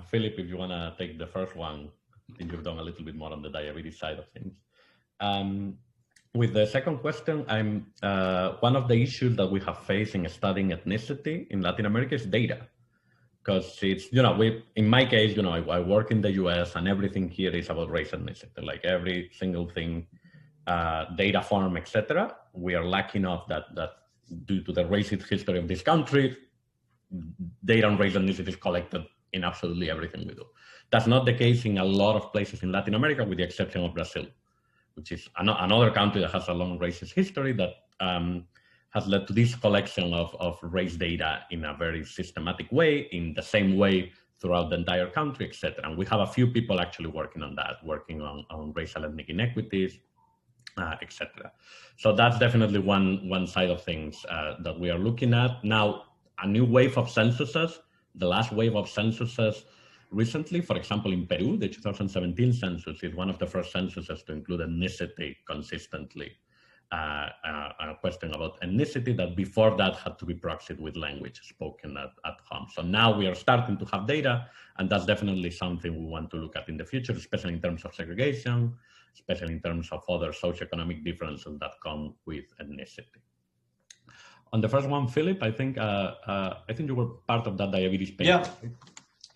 Philipp, if you want to take the first one, I think you've done a little bit more on the diabetes side of things. With the second question, one of the issues that we have faced in studying ethnicity in Latin America is data. Because it's, in my case, I work in the US and everything here is about race and ethnicity, like every single thing, data form, etc. We are lucky enough that due to the racist history of this country, data on race and ethnicity is collected in absolutely everything we do. That's not the case in a lot of places in Latin America, with the exception of Brazil, which is another country that has a long racist history that has led to this collection of race data in a very systematic way, in the same way throughout the entire country, etc. And we have a few people actually working on that, working on racial ethnic inequities, etc. So that's definitely one side of things that we are looking at. Now, a new wave of censuses, the last wave of censuses recently, for example, in Peru, the 2017 census is one of the first censuses to include ethnicity consistently. A question about ethnicity that before that had to be proxied with language spoken at home. So now we are starting to have data, and that's definitely something we want to look at in the future, especially in terms of segregation, especially in terms of other socioeconomic differences that come with ethnicity. On the first one, Philipp, I think you were part of that diabetes paper.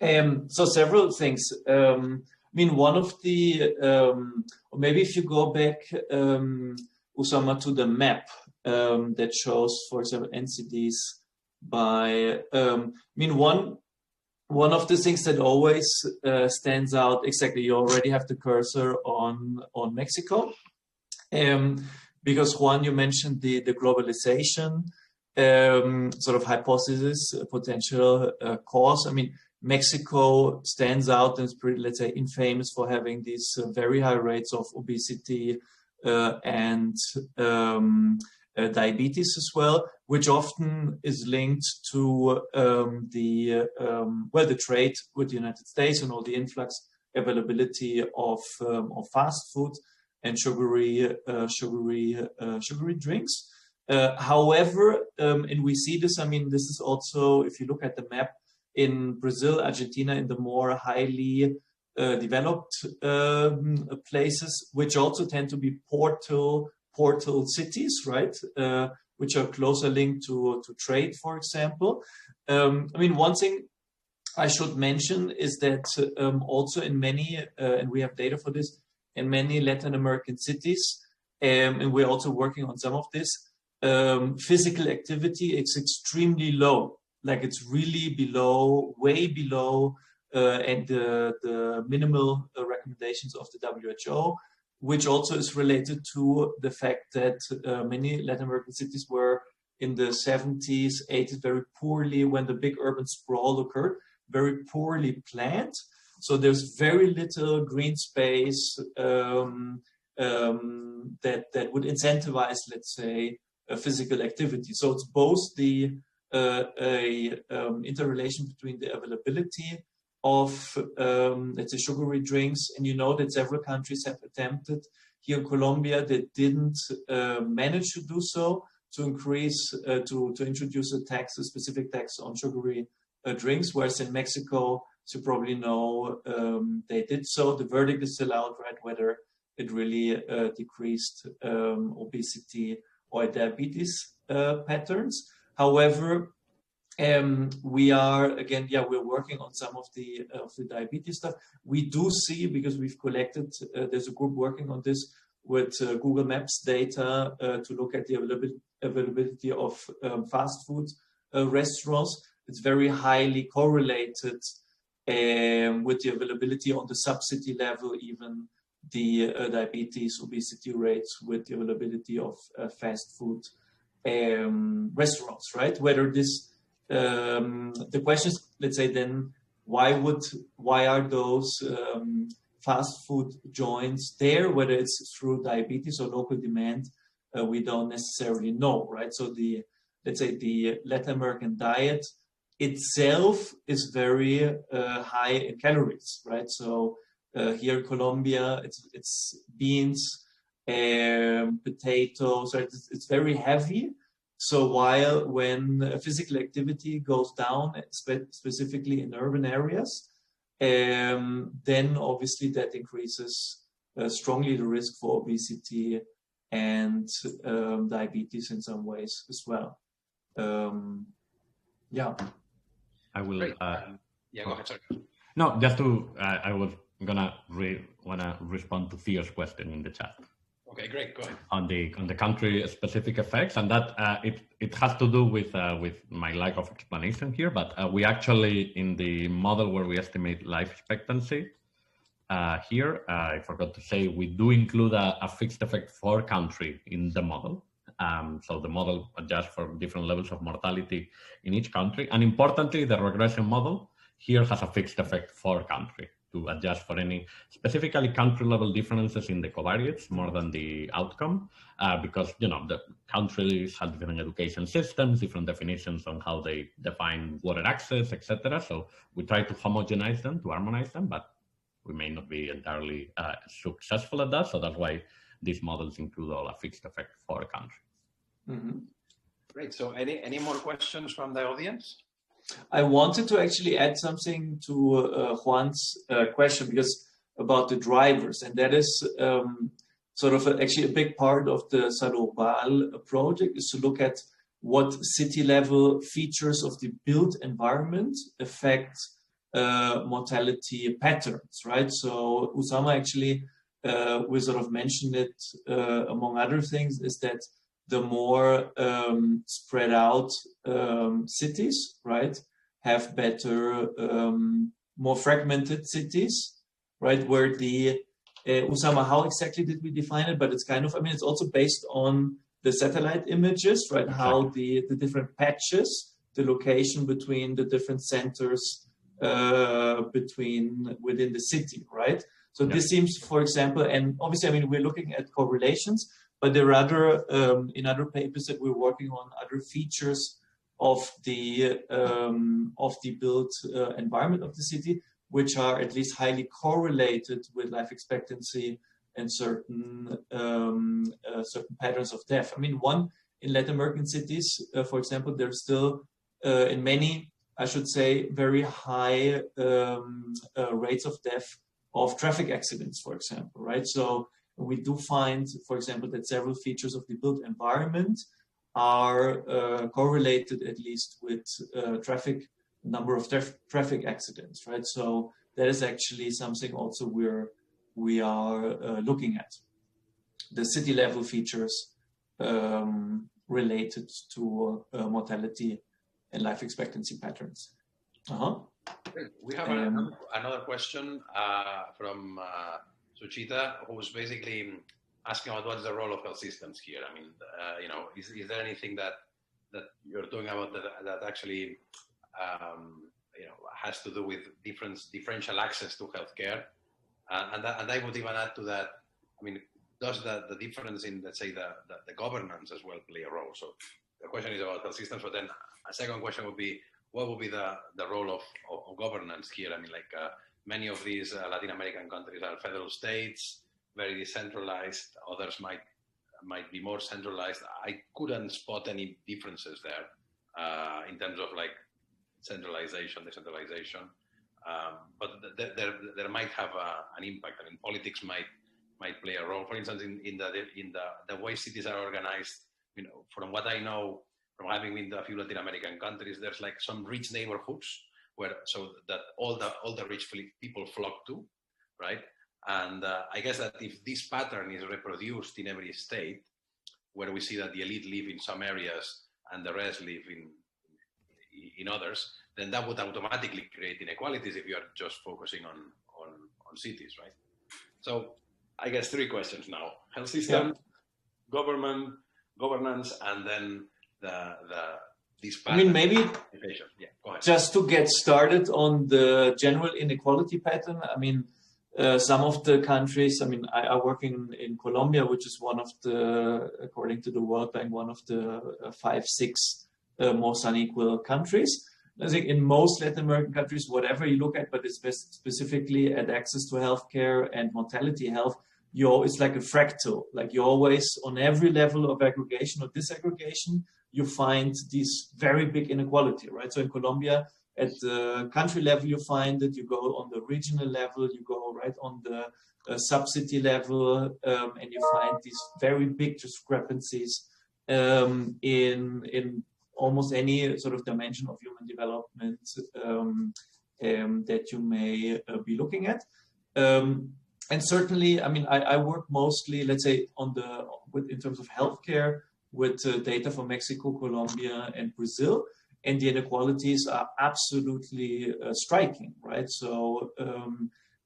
Yeah. So several things. One of the, or maybe if you go back, Usama, to the map that shows, for example, NCDs by, one of the things that always stands out, exactly, you already have the cursor on Mexico. Because Juan, you mentioned the globalization sort of hypothesis, potential cause. Mexico stands out and is pretty, let's say, infamous for having these very high rates of obesity and diabetes as well, which often is linked to the trade with the United States and all the influx availability of fast food and sugary drinks. However, and we see this, this is also, if you look at the map, in Brazil, Argentina, in the more highly developed places, which also tend to be portal cities, right? Which are closer linked to trade, for example. One thing I should mention is that also in many, and we have data for this, in many Latin American cities, and we're also working on some of this, physical activity is extremely low. Like it's really below, way below, and the minimal recommendations of the WHO, which also is related to the fact that many Latin American cities were in the 70s, 80s very poorly, when the big urban sprawl occurred, very poorly planned. So there's very little green space that would incentivize, let's say, physical activity. So it's both the interrelation between the availability of, let's say, sugary drinks, and you know that several countries have attempted here in Colombia that didn't manage to do so, to increase, to introduce a specific tax on sugary drinks, whereas in Mexico, as you probably know, they did so. The verdict is still out, right? Whether it really decreased obesity or diabetes patterns. However, we are again, we're working on some of the diabetes stuff. We do see, because we've collected, there's a group working on this with Google Maps data to look at the availability of fast food restaurants. It's very highly correlated with the availability on the sub-city level, even the diabetes, obesity rates with the availability of fast food restaurants, right? Whether this the question is, let's say then, why are those fast food joints there? Whether it's through diabetes or local demand, we don't necessarily know, right? So let's say the Latin American diet itself is very high in calories, right? So here in Colombia, it's beans, potatoes, right? It's very heavy. So when physical activity goes down, specifically in urban areas, then obviously that increases strongly the risk for obesity and diabetes in some ways as well. Yeah. I will. Yeah, go ahead, sorry. No, just to. I was wanna respond to Theo's question in the chat. Okay, great. Go ahead. On the country-specific effects, and that it has to do with my lack of explanation here. But we actually, in the model where we estimate life expectancy, here I forgot to say, we do include a fixed effect for country in the model. So the model adjusts for different levels of mortality in each country, and importantly, the regression model here has a fixed effect for country to adjust for any specifically country level differences in the covariates more than the outcome, because, you know, the countries have different education systems, different definitions on how they define water access, etc. So we try to homogenize them, to harmonize them, but we may not be entirely successful at that. So that's why these models include all a fixed effect for a country. Mm-hmm. Great. So any more questions from the audience? I wanted to actually add something to Juan's question, because about the drivers, and that is sort of actually a big part of the SALURBAL project, is to look at what city level features of the built environment affect mortality patterns, right? So Usama actually, we sort of mentioned it among other things, is that the more spread out cities, right, have better, more fragmented cities, right, where the, Usama, how exactly did we define it? But it's kind of, I mean, it's also based on the satellite images, right, exactly. How the different patches, the location between the different centers within the city, right? So yeah. This seems, for example, and obviously, I mean, we're looking at correlations, but there are other, in other papers that we're working on, other features of the built environment of the city, which are at least highly correlated with life expectancy and certain patterns of death. I mean, one, in Latin American cities, for example, there's still, in many, I should say, very high rates of death of traffic accidents, for example, right? So we do find, for example, that several features of the built environment are correlated at least with number of traffic accidents, right? So that is actually something also we are looking at. The city level features related to mortality and life expectancy patterns. We have another question from Suchita, who's basically asking about what is the role of health systems here. I mean, you know, is there anything that you're talking about that actually, you know, has to do with differential access to healthcare? And I would even add to that, I mean, does the difference in, let's say, the governance as well play a role? So the question is about health systems, but then a second question would be, what would be the role of governance here? I mean, like many of these Latin American countries are federal states, very decentralized. Others might be more centralized. I couldn't spot any differences there in terms of like centralization, decentralization. but there might have an impact. I mean, politics might play a role. For instance, in the way cities are organized, you know, from what I know from having been to a few Latin American countries, there's like some rich neighborhoods where so that all the rich people flock to, right? And I guess that if this pattern is reproduced in every state, where we see that the elite live in some areas and the rest live in others, then that would automatically create inequalities if you are just focusing on cities, right? So I guess 3 questions now: health system, governance, and then this pattern. I mean, maybe yeah, go ahead. Just to get started on the general inequality pattern. I mean, some of the countries, I mean, I work in Colombia, which is one of the, according to the World Bank, one of the 5-6 most unequal countries. I think in most Latin American countries, whatever you look at, but it's specifically at access to healthcare and mortality health, it's like a fractal. Like you always, on every level of aggregation or disaggregation, you find this very big inequality, right? So in Colombia, at the country level, you find it. You go on the regional level, you go right on the sub-city level, and you find these very big discrepancies in almost any sort of dimension of human development that you may be looking at. And certainly, I mean, I work mostly, let's say, in terms of healthcare with data from Mexico, Colombia, and Brazil. And the inequalities are absolutely striking, right? So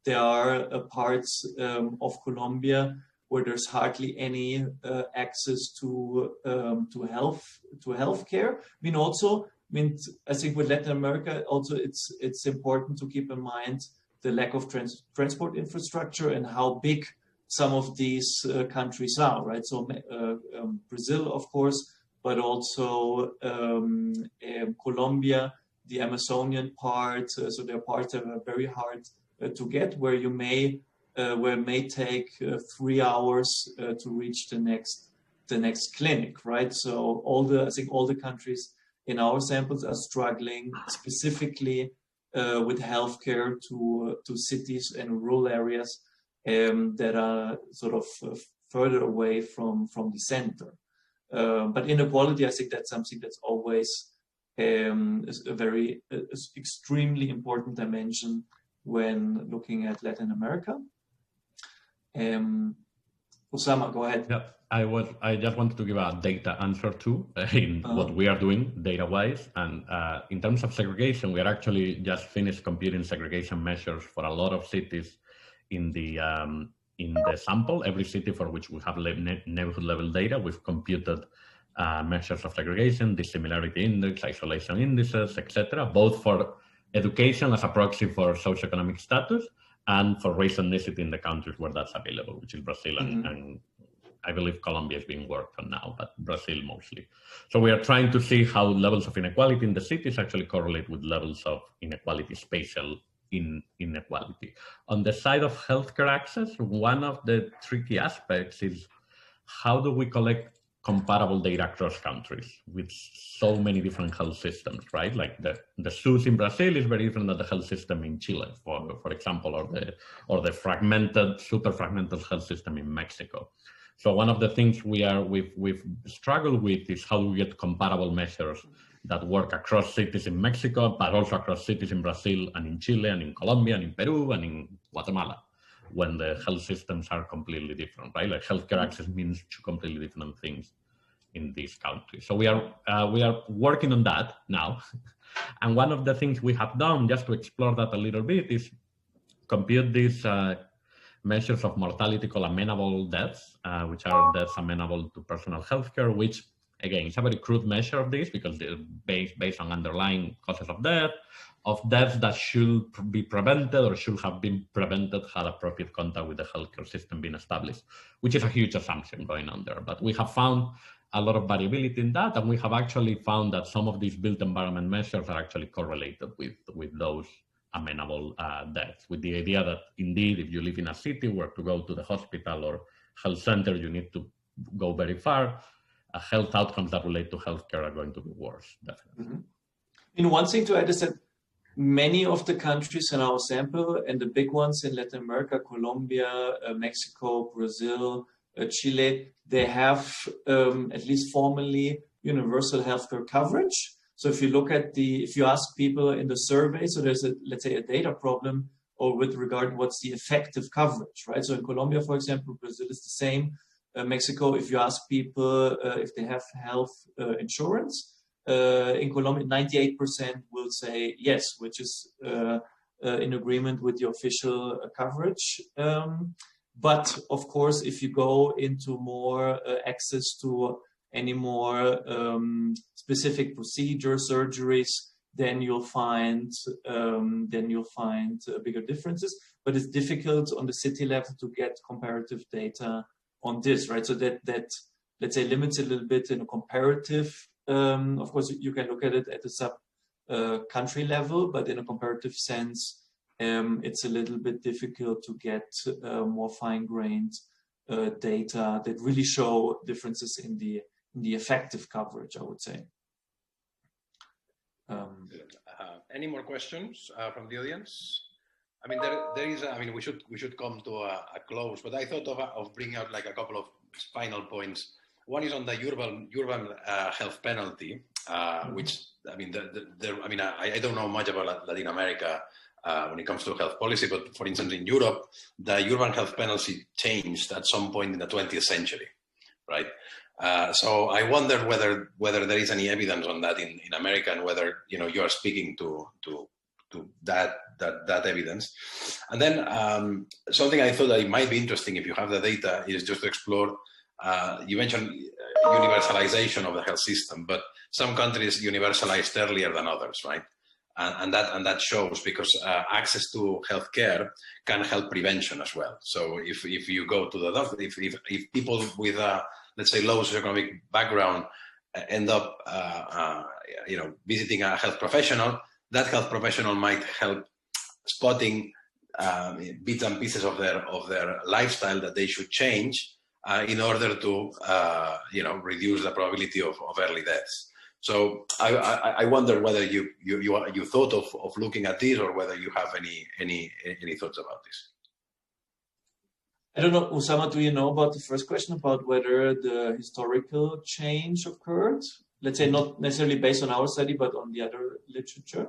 there are parts of Colombia where there's hardly any access to healthcare. I think with Latin America also it's important to keep in mind the lack of transport infrastructure and how big some of these countries are, right? So Brazil, of course, but also Colombia, the Amazonian part. So there are parts that are very hard to get, where it may take 3 hours to reach the next clinic, right? So I think all the countries in our samples are struggling specifically with healthcare to cities and rural areas that are sort of further away from the center. But inequality, I think that's something that's always is a very extremely important dimension when looking at Latin America. Usama, go ahead. Yeah, I just wanted to give a data answer too in what we are doing data-wise. And in terms of segregation, we are actually just finished computing segregation measures for a lot of cities in the sample. Every city for which we have neighborhood level data, we've computed measures of segregation, dissimilarity index, isolation indices, etc., both for education as a proxy for socioeconomic status and for race and ethnicity in the countries where that's available, which is Brazil and I believe Colombia is being worked on now, but Brazil mostly. So we are trying to see how levels of inequality in the cities actually correlate with levels of inequality, spatial inequality. On the side of healthcare access, one of the tricky aspects is how do we collect comparable data across countries with so many different health systems, right? Like the SUS in Brazil is very different than the health system in Chile, for example, or the fragmented, super fragmented health system in Mexico. So one of the things we've struggled with is how do we get comparable measures that work across cities in Mexico, but also across cities in Brazil and in Chile and in Colombia and in Peru and in Guatemala, when the health systems are completely different, right? Like healthcare access means 2 completely different things in these countries. So we are working on that now. And one of the things we have done just to explore that a little bit is compute these measures of mortality called amenable deaths, which are deaths amenable to personal healthcare, which again, it's a very crude measure of this because they're based on underlying causes of deaths that should be prevented or should have been prevented had appropriate contact with the healthcare system being established, which is a huge assumption going on there. But we have found a lot of variability in that, and we have actually found that some of these built environment measures are actually correlated with those amenable deaths, with the idea that indeed, if you live in a city where to go to the hospital or health center, you need to go very far, health outcomes that relate to healthcare are going to be worse, definitely. One thing to add is that Many of the countries in our sample, and the big ones in Latin America, Colombia, Mexico, Brazil, Chile, they have, at least formally, universal healthcare coverage. So if you look at if you ask people in the survey, so there's let's say a data problem, or with regard what's the effective coverage, right? So in Colombia, for example, Brazil is the same. Mexico, if you ask people if they have health insurance, in Colombia, 98% will say yes, which is in agreement with the official coverage. But of course, if you go into more access to any more specific procedures, surgeries, then you'll find bigger differences. But it's difficult on the city level to get comparative data on this, right? So that let's say limits a little bit in a comparative. Of course, you can look at it at a sub country level, but in a comparative sense, it's a little bit difficult to get more fine-grained data that really show differences in the effective coverage, I would say. Any more questions from the audience? I mean, there is. I mean, we should come to a close, but I thought of bringing out like a couple of final points. One is on the urban health penalty, which I mean, I don't know much about Latin America when it comes to health policy, but for instance, in Europe, the urban health penalty changed at some point in the 20th century, right? So I wonder whether there is any evidence on that in America, and whether you are speaking to that evidence. And then something I thought that it might be interesting if you have the data is just to explore. You mentioned universalization of the health system, but some countries universalized earlier than others, right? And that shows, because access to healthcare can help prevention as well. So if you go to the doctor, if people with let's say low socioeconomic background end up visiting a health professional, that health professional might help spotting bits and pieces of their lifestyle that they should change in order to reduce the probability of early deaths. So I wonder whether you thought of looking at this, or whether you have any thoughts about this. I don't know, Usama, do you know about the first question about whether the historical change occurred? Let's say not necessarily based on our study, but on the other literature.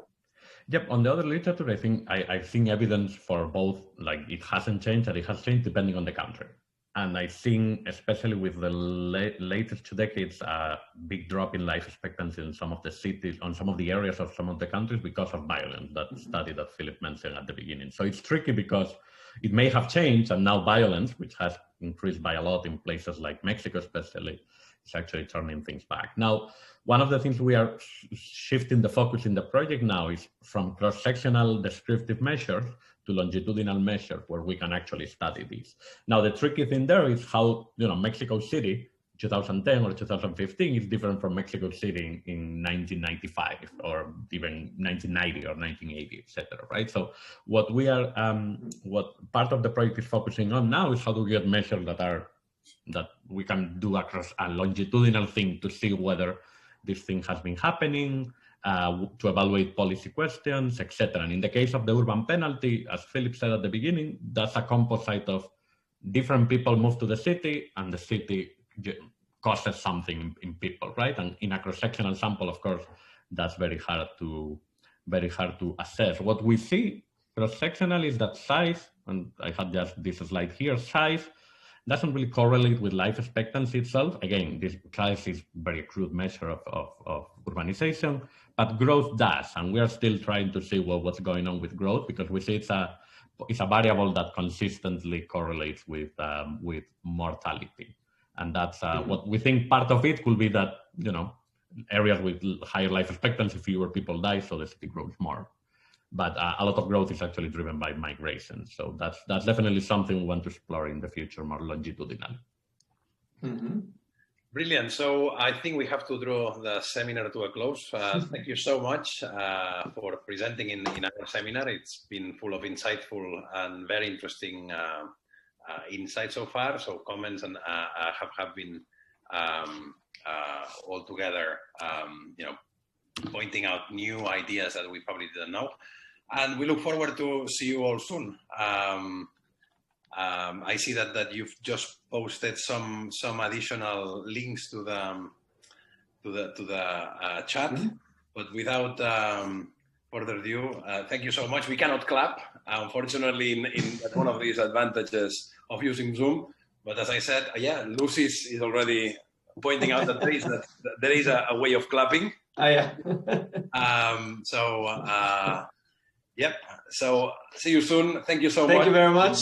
Yep, on the other literature, I think I've seen evidence for both, like it hasn't changed and it has changed depending on the country. And I think, especially with the latest 2 decades, a big drop in life expectancy in some of the cities, on some of the areas of some of the countries because of violence, that study that Philipp mentioned at the beginning. So it's tricky because it may have changed, and now violence, which has increased by a lot in places like Mexico especially, is actually turning things back. Now, one of the things we are shifting the focus in the project now is from cross-sectional descriptive measures to longitudinal measures where we can actually study these. Now, the tricky thing there is how, Mexico City, 2010 or 2015 is different from Mexico City in 1995 or even 1990 or 1980, etc. Right? So what part of the project is focusing on now is how do we get measures that we can do across a longitudinal thing to see whether this thing has been happening, to evaluate policy questions, etc. And in the case of the urban penalty, as Philipp said at the beginning, that's a composite of different people move to the city, and the city causes something in people, right? And in a cross-sectional sample, of course, that's very hard to assess. What we see cross-sectional is that size, and I have just this slide here, size doesn't really correlate with life expectancy itself. Again, this size is very crude measure of urbanization, but growth does, and we are still trying to see what's going on with growth, because we see it's a variable that consistently correlates with mortality. And that's what we think part of it could be that, areas with higher life expectancy, fewer people die, so the city grows more. But a lot of growth is actually driven by migration. So that's definitely something we want to explore in the future, more longitudinal. Mm-hmm. Brilliant. So I think we have to draw the seminar to a close. Thank you so much for presenting in our seminar. It's been full of insightful and very interesting insights so far. So comments and have been altogether, pointing out new ideas that we probably didn't know. And we look forward to see you all soon. I see that you've just posted some additional links to the chat, but without further ado, thank you so much. We cannot clap, unfortunately, in one of these advantages of using Zoom. But as I said, Lucy is already pointing out that there is a way of clapping. Oh, yeah. Yep. So see you soon. Thank you so much. Thank you very much.